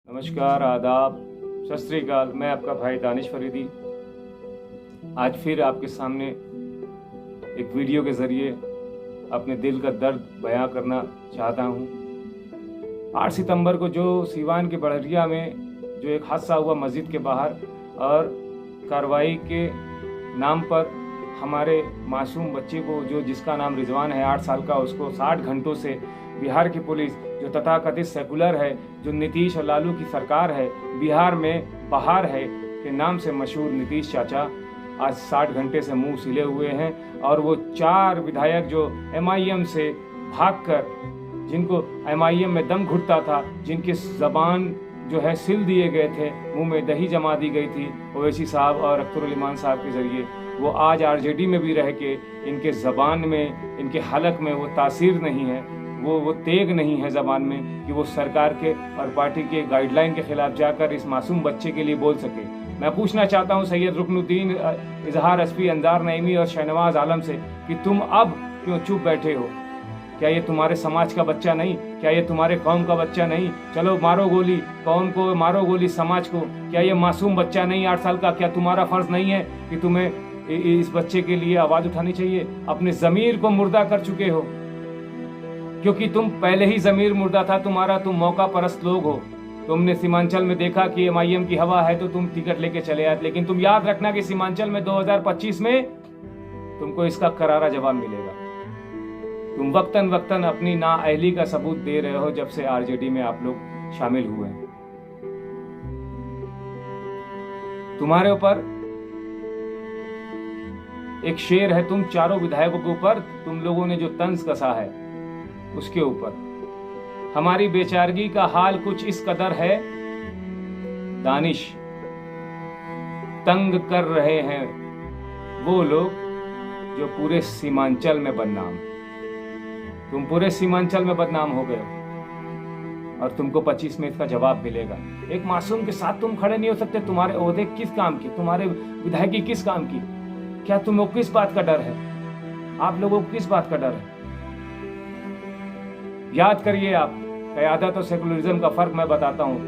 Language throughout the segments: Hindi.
नमस्कार, आदाब, सत श्री अकाल। मैं आपका भाई दानिश फरीदी आज फिर आपके सामने एक वीडियो के ज़रिए अपने दिल का दर्द बयां करना चाहता हूं। 8 सितंबर को जो सीवान के बड़हरिया में जो एक हादसा हुआ मस्जिद के बाहर, और कार्रवाई के नाम पर हमारे मासूम बच्चे को, जो जिसका नाम रिजवान है 8 साल का, उसको 60 घंटों से बिहार की पुलिस, जो तथाकथित सेकुलर है, जो नीतीश और लालू की सरकार है, बिहार में बहार है के नाम से मशहूर नीतीश चाचा, आज 60 घंटे से मुंह सिले हुए हैं। और वो 4 विधायक जो MIM से भागकर, जिनको MIM में दम घुटता था, जिनके जबान जो है सिल दिए गए थे, मुंह में दही जमा दी गई थी ओवैसी साहब और अख्तर ईमान साहब के जरिए, वो आज RJD में भी रह के इनके ज़बान में, इनके हलक में वो तासीर नहीं है, वो तेग नहीं है ज़बान में कि वो सरकार के और पार्टी के गाइडलाइन के खिलाफ जाकर इस मासूम बच्चे के लिए बोल सके। मैं पूछना चाहता हूं सैयद रुकनुद्दीन, इजहार SP, अंजार नईमी और शहनवाज आलम से कि तुम अब क्यों चुप बैठे हो? क्या ये तुम्हारे समाज का बच्चा नहीं? क्या ये तुम्हारे कौम का बच्चा नहीं? चलो मारो गोली, कौम को मारो गोली, समाज को। क्या ये मासूम बच्चा नहीं 8 साल का? क्या तुम्हारा फर्ज नहीं है कि तुम्हें इस बच्चे के लिए आवाज़ उठानी चाहिए? अपने ज़मीर को मुर्दा कर चुके हो, क्योंकि तुम पहले ही ज़मीर मुर्दा था तुम्हारा। तुम मौका परस्त लोग हो। तुमने सीमांचल में देखा कि MIM की हवा है तो तुम टिकट लेके चले आए, लेकिन तुम याद रखना कि सीमांचल में 2025 में तुमको इसका करारा जवाब मिलेगा। तुम वक्तन वक्तन अपनी नाअहली का सबूत दे रहे हो जब से RJD में आप लोग शामिल हुए हैं। तुम्हारे ऊपर एक शेर है, तुम चारों विधायकों के ऊपर तुम लोगों ने जो तंज कसा है उसके ऊपर। हमारी बेचारगी का हाल कुछ इस कदर है दानिश, तंग कर रहे हैं वो लोग जो पूरे सीमांचल में बदनाम। तुम पूरे सीमांचल में बदनाम हो गए हो और तुमको 25 में इसका जवाब मिलेगा। एक मासूम के साथ तुम खड़े नहीं हो सकते। तुम्हारे ओहदे किस काम की, तुम्हारे विधायकी किस काम की? क्या तुम्हें किस बात का डर है? आप लोगों को किस बात का डर है? याद करिए आप, क़यादत और सेकुलरिज्म का फर्क मैं बताता हूं।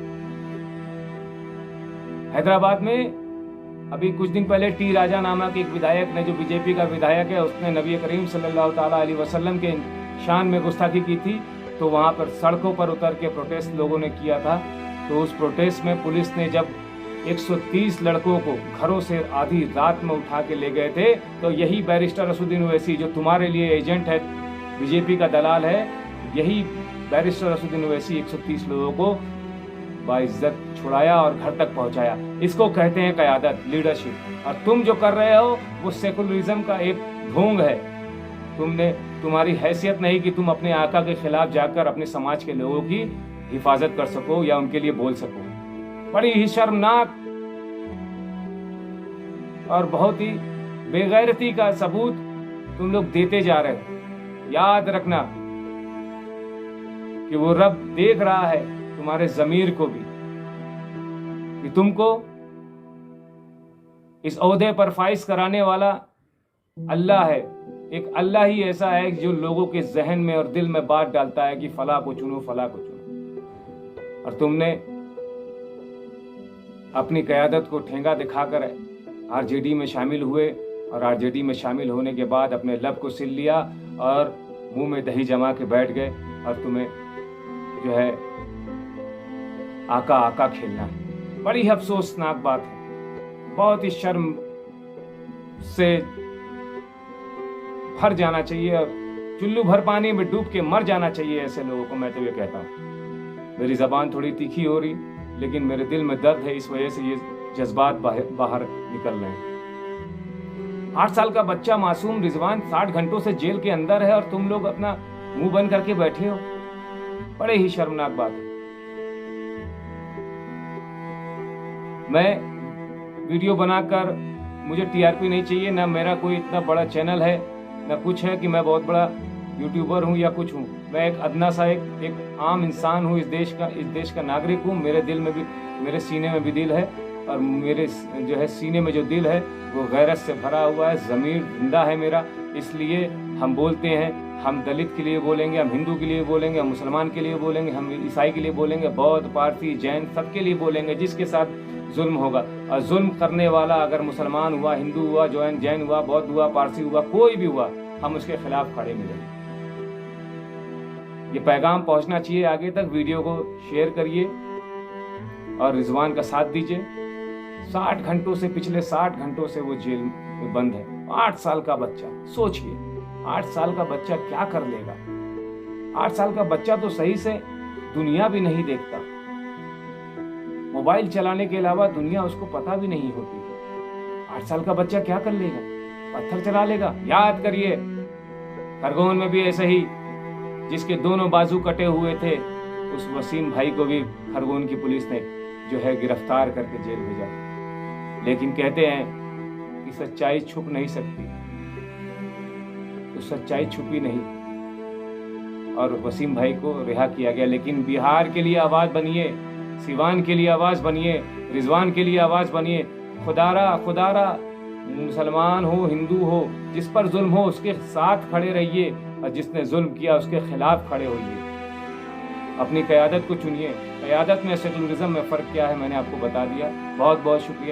हैदराबाद में अभी कुछ दिन पहले T राजा नामक एक विधायक ने, जो बीजेपी का विधायक है, उसने नबी करीम सल्लल्लाहु ताला अलैहि वसल्लम के शान में गुस्ताखी की थी। तो वहां पर सड़कों पर उतर के प्रोटेस्ट लोगों ने किया था। तो उस प्रोटेस्ट में पुलिस ने जब 130 लड़कों को घरों से आधी रात में उठा के ले गए थे, तो यही बैरिस्टर असदुद्दीन ओवैसी, जो तुम्हारे लिए एजेंट है, बीजेपी का दलाल है, यही बैरिस्टर असदुद्दीन ओवैसी 130 लोगों को बाइज्जत छुड़ाया और घर तक पहुंचाया। इसको कहते हैं क़यादत, लीडरशिप। और तुम जो कर रहे हो वो सेकुलरिज्म का एक ढोंग है। तुम्हारी हैसियत नहीं कि तुम अपने आका के खिलाफ जाकर अपने समाज के लोगों की हिफाजत कर सको या उनके लिए बोल सको। बड़ी ही शर्मनाक और बहुत ही बेगैरती का सबूत तुम लोग देते जा रहे हो। याद रखना कि वो रब देख रहा है तुम्हारे ज़मीर को भी, कि तुमको इस ओहदे पर फाइज कराने वाला अल्लाह है। एक अल्लाह ही ऐसा है जो लोगों के जहन में और दिल में बात डालता है कि फला को चुनो, फला को चुनो। और तुमने अपनी क़यादत को ठेंगा दिखाकर RJD में शामिल हुए, और RJD में शामिल होने के बाद अपने लब को सिल लिया और मुंह में दही जमा के बैठ गए, और तुम्हें जो है आका आका खेलना है। बड़ी अफसोसनाक बात है। बहुत ही शर्म से भर जाना चाहिए और चुल्लू भर पानी में डूब के मर जाना चाहिए ऐसे लोगों को। मैं तो ये कहता हूँ। मेरी जबान थोड़ी तीखी हो रही, लेकिन मेरे दिल में दर्द है, इस वजह से ये जज्बात बाहर निकल रहे हैं। 8 साल का बच्चा मासूम रिजवान 60 घंटों से जेल के अंदर है और तुम लोग अपना मुंह बंद करके बैठे हो। बड़े ही शर्मनाक बात है। मैं वीडियो बनाकर, मुझे TRP नहीं चाहिए, ना मेरा कोई इतना बड़ा चैनल है, ना कुछ है कि मैं बहुत बड़ा यूट्यूबर हूँ या कुछ हूँ। मैं एक अदना सा एक आम इंसान हूँ, इस देश का नागरिक हूँ। मेरे दिल में भी, मेरे सीने में भी दिल है, और मेरे जो है सीने में जो दिल है वो गैरत से भरा हुआ है, ज़मीर जिंदा है मेरा। इसलिए हम बोलते हैं, हम दलित के लिए बोलेंगे, हम हिंदू के लिए बोलेंगे, हम मुसलमान के लिए बोलेंगे, हम ईसाई के लिए बोलेंगे, बौद्ध, पारसी, जैन, सबके लिए बोलेंगे जिसके साथ जुल्म होगा। और जुल्म करने वाला अगर मुसलमान हुआ, हिंदू हुआ, जैन हुआ, बौद्ध हुआ, पारसी हुआ, कोई भी हुआ, हम उसके खिलाफ खड़े मिलेंगे। ये पैगाम पहुंचना चाहिए आगे तक। वीडियो को शेयर करिए और रिजवान का साथ दीजिए। 60 घंटों से, पिछले 60 घंटों से वो जेल में बंद है। 8 साल का बच्चा, सोचिए 8 साल का बच्चा क्या कर लेगा। 8 साल का बच्चा तो सही से दुनिया भी नहीं देखता, मोबाइल चलाने के अलावा दुनिया उसको पता भी नहीं होती। 8 साल का बच्चा क्या कर लेगा? पत्थर चला लेगा। याद करिए खरगोन में भी ऐसे ही, जिसके दोनों बाजू कटे हुए थे, उस वसीम भाई को भी खरगोन की पुलिस ने जो है गिरफ्तार करके जेल भेजा। लेकिन कहते हैं कि सच्चाई छुप नहीं सकती, तो सच्चाई छुपी नहीं और वसीम भाई को रिहा किया गया। लेकिन बिहार के लिए आवाज बनिए, सिवान के लिए आवाज बनिए, रिजवान के लिए आवाज बनिए। खुदारा मुसलमान हो, हिंदू हो, जिस पर जुल्म हो उसके साथ खड़े रहिए और जिसने जुल्म किया उसके खिलाफ खड़े होइए। अपनी क़यादत को चुनिए। क़यादत में सेकुलरिज्म में फ़र्क क्या है मैंने आपको बता दिया। बहुत बहुत शुक्रिया।